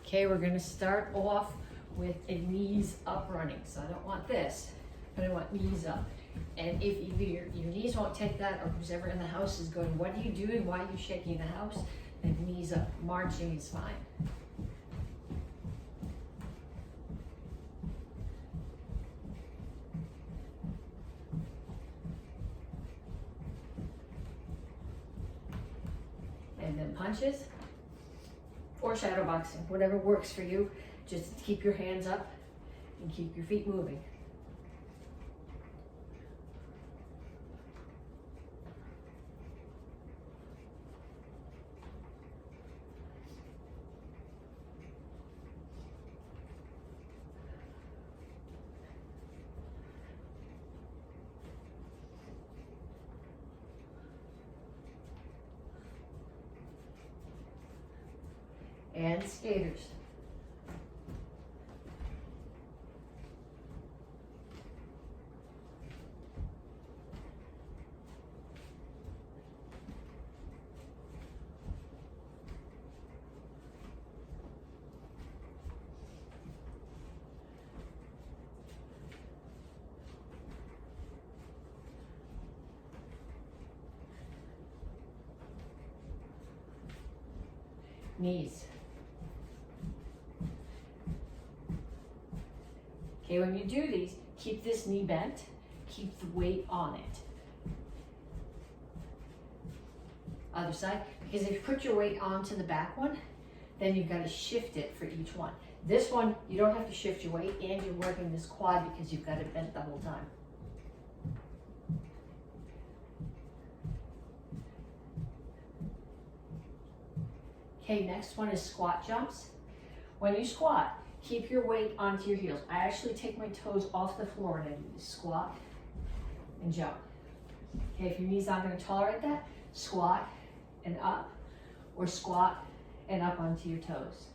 Okay, we're gonna start off with a knees up running. So I don't want this, but I want knees up. And if either your knees won't take that, or who's ever in the house is going, what are you doing? Why are you shaking the house? Then knees up. Marching is fine. And then punches or shadow boxing, whatever works for you. Just keep your hands up and keep your feet moving. And skaters. Knees. Okay, when you do these, keep this knee bent, keep the weight on it. Other side, because if you put your weight onto the back one, then you've got to shift it for each one. This one, you don't have to shift your weight, and you're working this quad because you've got it bent the whole time. Okay, next one is squat jumps. When you squat, keep your weight onto your heels. I actually take my toes off the floor and I do this squat and jump. Okay, if your knee's not going to tolerate that, squat and up, or squat and up onto your toes.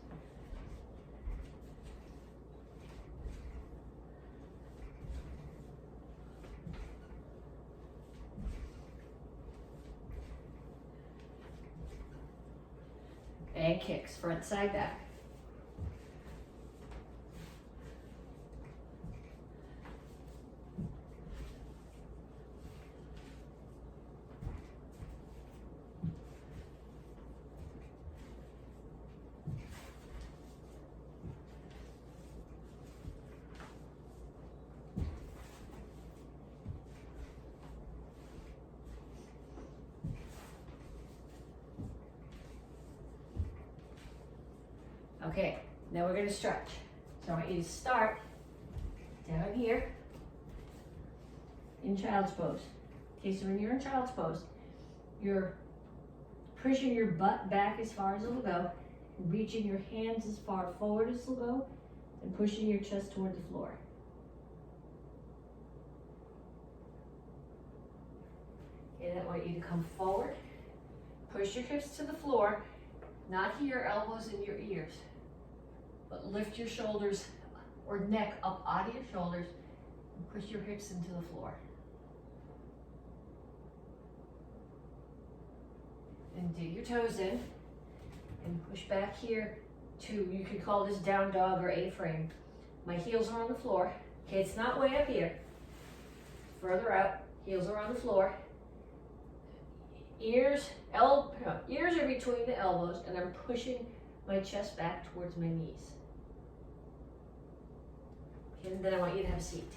And kicks, front, side, back. Okay, now we're going to stretch. So I want you to start down here in child's pose. Okay, so when you're in child's pose, you're pushing your butt back as far as it'll go, reaching your hands as far forward as it'll go, and pushing your chest toward the floor. Okay, then I want you to come forward, push your hips to the floor, not here, elbows in your ears. But lift your shoulders or neck up out of your shoulders and push your hips into the floor. And dig your toes in and push back here to, you could call this down dog or A-frame. My heels are on the floor. Okay, it's not way up here. Further out, heels are on the floor. Ears are between the elbows, and I'm pushing my chest back towards my knees. And then I want you to have a seat.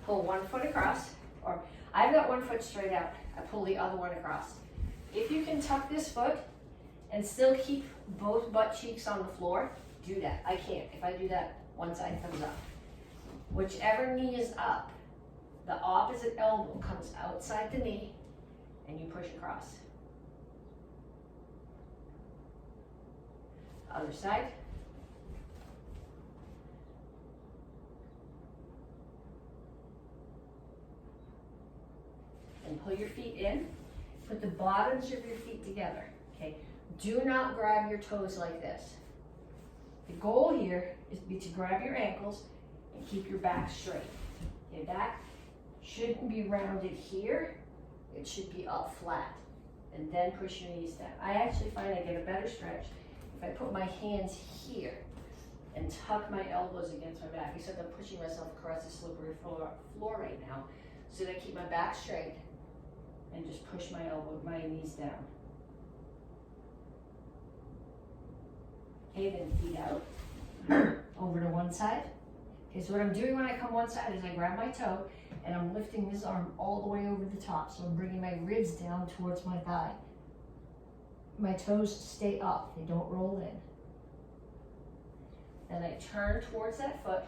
Pull one foot across, or I've got one foot straight out. I pull the other one across. If you can tuck this foot and still keep both butt cheeks on the floor, do that. I can't. If I do that, one side comes up. Whichever knee is up, the opposite elbow comes outside the knee, and you push across. Other side. And pull your feet in. Put the bottoms of your feet together. Okay. Do not grab your toes like this. The goal here is to grab your ankles and keep your back straight. Okay, back shouldn't be rounded here. It should be up flat. and then push your knees down. I actually find I get a better stretch if I put my hands here and tuck my elbows against my back, except I'm pushing myself across the slippery floor right now, so that I keep my back straight and just push my knees down. Okay, then feet out, over to one side. Okay, so what I'm doing when I come one side is I grab my toe and I'm lifting this arm all the way over the top. So I'm bringing my ribs down towards my thigh. My toes stay up, they don't roll in. Then I turn towards that foot,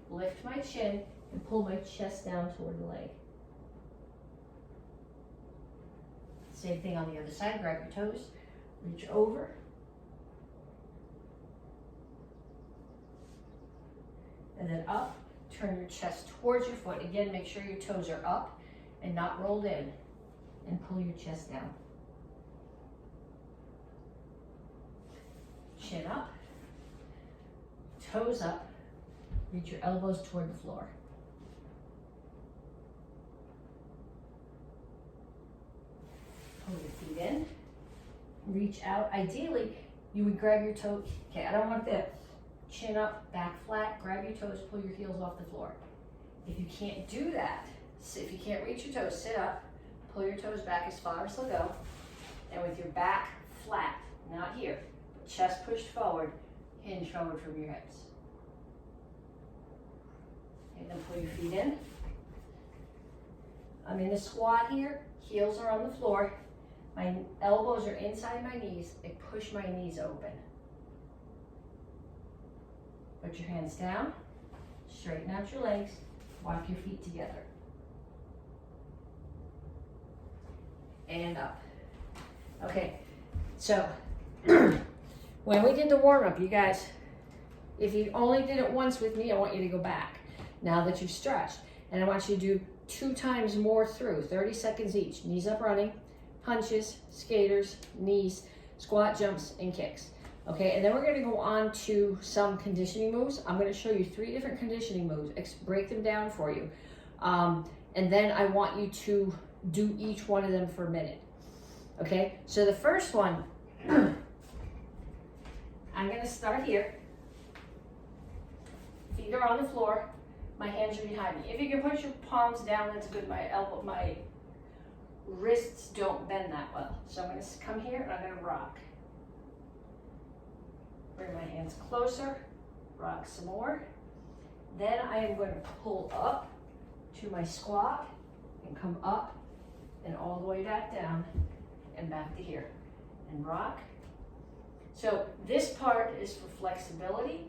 lift my chin, and pull my chest down toward the leg. Same thing on the other side, grab your toes, reach over. And then up, turn your chest towards your foot. Again, make sure your toes are up and not rolled in. And pull your chest down. Chin up, toes up, reach your elbows toward the floor. Pull your feet in, reach out. Ideally, you would grab your toe. Okay, I don't want this. Chin up, back flat, grab your toes, pull your heels off the floor. If you can't do that, if you can't reach your toes, sit up, pull your toes back as far as they'll go, and with your back flat, not here, but chest pushed forward, hinge forward from your hips. And then pull your feet in. I'm in a squat here, heels are on the floor, my elbows are inside my knees, I push my knees open. Put your hands down, straighten out your legs, walk your feet together. And up. Okay, so when we did the warm-up, you guys, if you only did it once with me, I want you to go back now that you've stretched. And I want you to do 2 times more through, 30 seconds each. Knees up running, punches, skaters, knees, squat jumps, and kicks. Okay, and then we're going to go on to some conditioning moves. I'm going to show you 3 different conditioning moves, break them down for you. And then I want you to do each one of them for a minute. Okay, so the first one, I'm going to start here. Feet are on the floor, my hands are behind me. If you can put your palms down, that's good. My wrists don't bend that well. So I'm going to come here and I'm going to rock. Bring my hands closer, rock some more. Then I am going to pull up to my squat and come up and all the way back down and back to here and rock. So this part is for flexibility.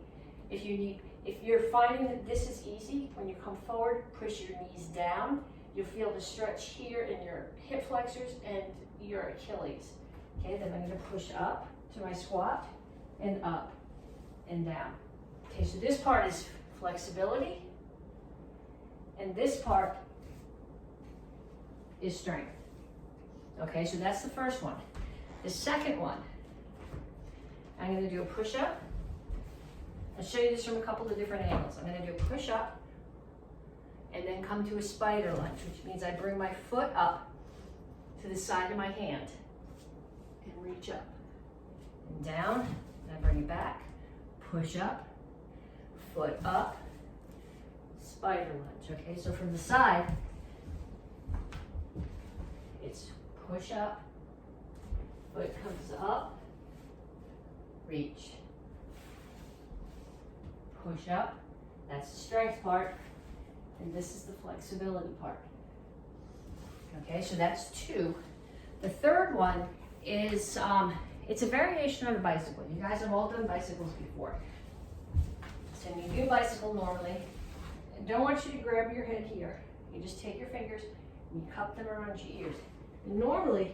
If you're finding that this is easy, when you come forward, push your knees down. You'll feel the stretch here in your hip flexors and your Achilles. Okay, then I'm going to push up to my squat and up and down. Okay, so this part is flexibility, and this part is strength. Okay, so that's the first one. The second one, I'm going to do a push-up. I'll show you this from a couple of different angles. I'm going to do a push-up and then come to a spider lunge, which means I bring my foot up to the side of my hand and reach up and down. And I bring it back, push up, foot up, spider lunge. Okay, so from the side, it's push up, foot comes up, reach, push up. That's the strength part, and this is the flexibility part. Okay, so that's 2. The third one is it's a variation on a bicycle. You guys have all done bicycles before. So when you do bicycle normally, I don't want you to grab your head here. You just take your fingers and you cup them around your ears. And normally,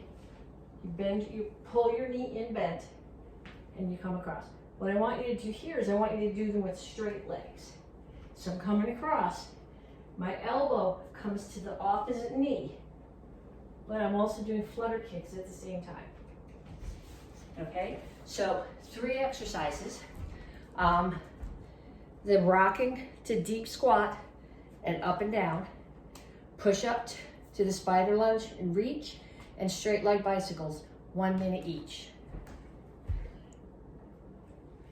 you pull your knee in bent and you come across. What I want you to do here is I want you to do them with straight legs. So I'm coming across. My elbow comes to the opposite knee, but I'm also doing flutter kicks at the same time. Okay, so 3 exercises. The rocking to deep squat and up and down, push up to the spider lunge and reach, and straight leg bicycles, 1 minute each.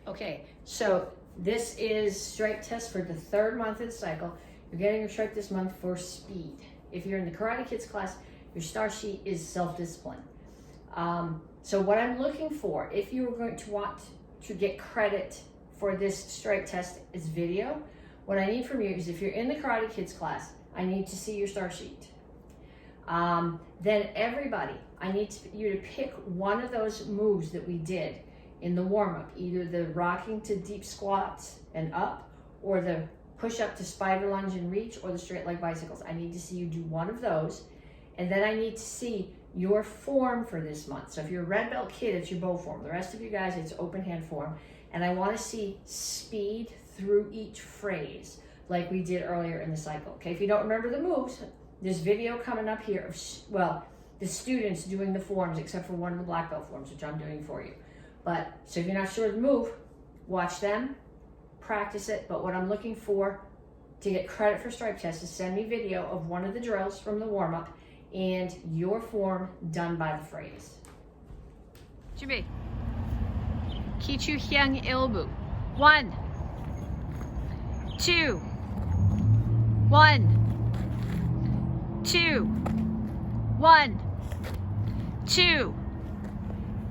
Okay, so this is strength test for the 3rd month of the cycle. You're getting your strength this month for speed. If you're in the Karate Kids class, your star sheet is self-discipline. So what I'm looking for, if you are going to want to get credit for this strength test is video, what I need from you is if you're in the Karate Kids class, I need to see your star sheet. Then everybody, I need you to pick one of those moves that we did in the warm-up, either the rocking to deep squats and up, or the push-up to spider lunge and reach, or the straight leg bicycles. I need to see you do one of those, and then I need to see your form for this month. So if you're a red belt kid, it's your bow form. The rest of you guys, it's open hand form. And I want to see speed through each phrase, like we did earlier in the cycle. Okay, if you don't remember the moves, there's video coming up here of, well, the students doing the forms, except for one of the black belt forms, which I'm doing for you. But, so if you're not sure of the move, watch them, practice it. But what I'm looking for to get credit for stripe test is send me video of one of the drills from the warm-up and your form done by the phrase. 준비. 기초 향 일부. 1, 2, 1, 2, 1, 2,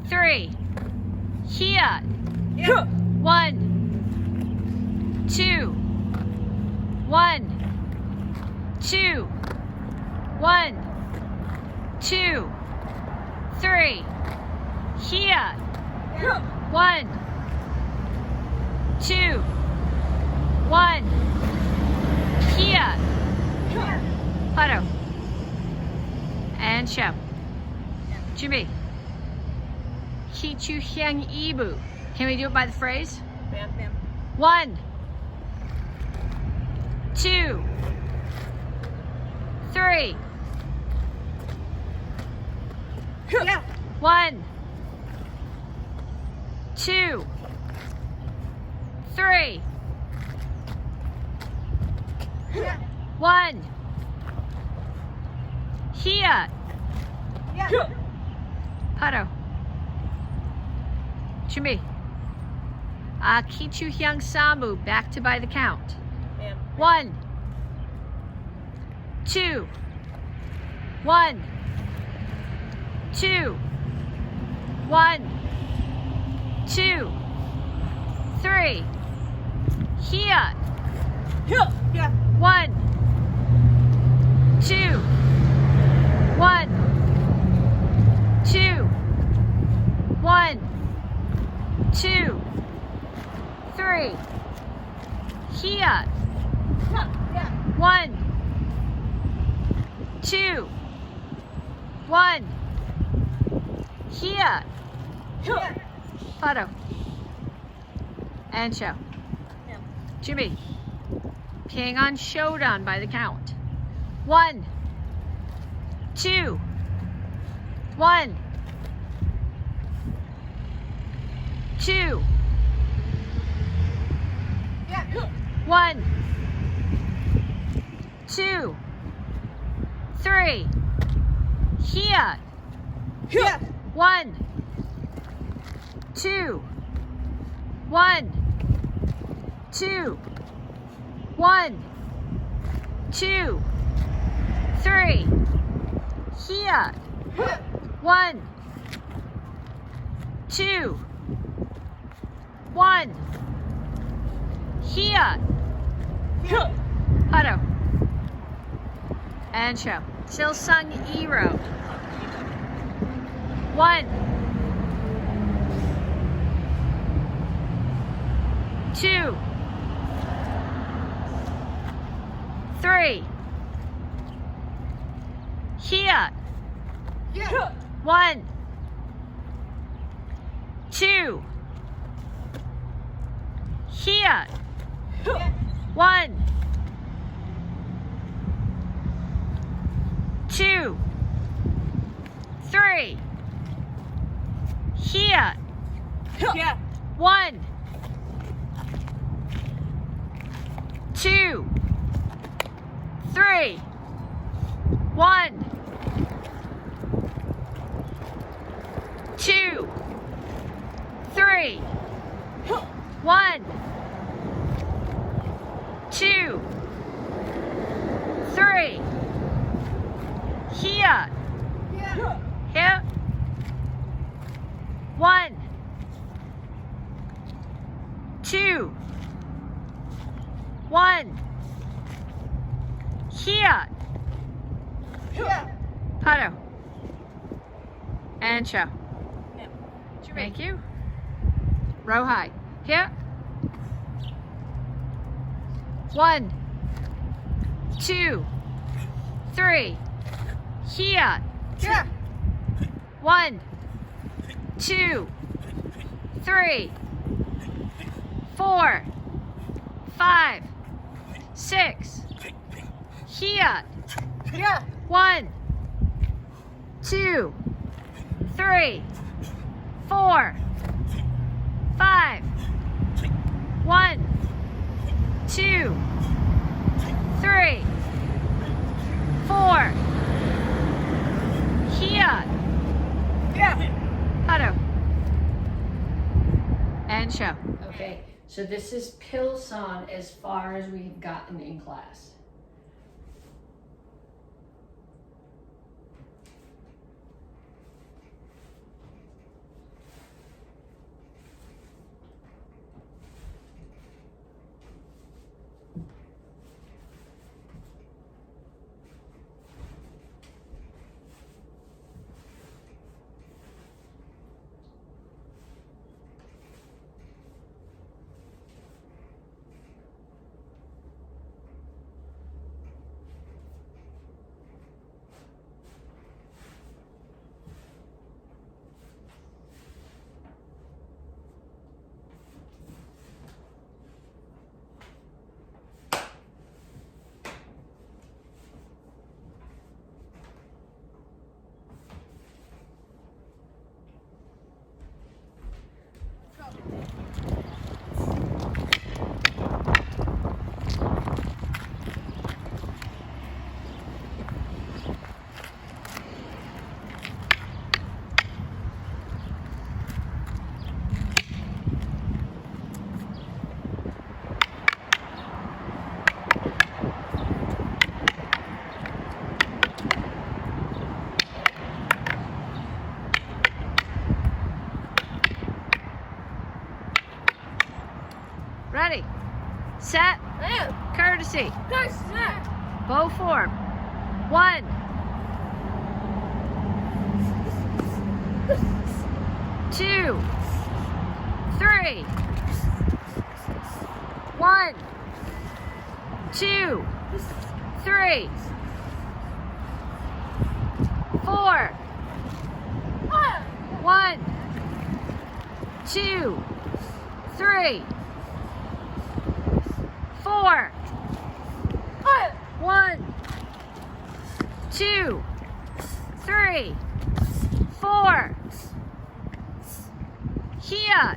3. Here. 1, 2, 1, 2, 1, 2, 3. Here. 1, 2, 1. Here. Photo. And show. 준비. 기초 향 2부. Can we do it by the phrase? Ma'am, ma'am. 1, 2, 3. Yeah. 1, 2, 3. Yeah. 1. Here. Yeah. 바로. 준비. 기초 향 3부. Back to by the count. Ma'am. 1, 2, 1, 2, 1, 2, 3. Here. Yeah. 1, 2, 1, 2, 1, 2, 3. Here. Yeah. 1, 2, 1. Here. Yeah. Photo. And show. Yeah. Jimmy. Ping on showdown by the count. 1, 2, 1, 2, Yeah. 1, 2, 3. Here. Yeah. 1, 2, 1, 2, 1, 2, 3. Here. 1, 2, 1. Here. Photo. And show. Silsung Ero. 1, 2, 3. Here. Yeah. 1, 2. Here. 1, 2, 3. Here. Yeah. 1, 2, 3. 1, 2, 3, 1, 2, 3. Here. Here. 1, 2, 1. Here. Paddle. And show. Thank you. Row high. Here. 1, 2, 3. Here. 1, 2, 3, 4, 5, 6. Here. 1, 2, 3, 4, 5. 1, 2, 3, 4. Here. Paddle. And show. Okay, so this is Pilsan as far as we've gotten in class. Ready, set, courtesy, bow form. 1, 2, 3. 1, 2, 3, 4. 1, 2, 3, 4. 1, 2, 3, 4. Here.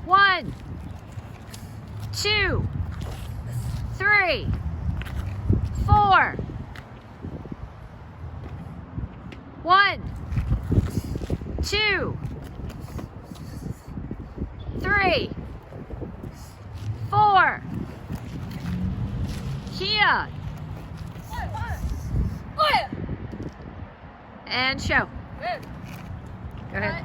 1, 2, 3, 4. 1, 2, 3, 4. Here. And show. Go ahead.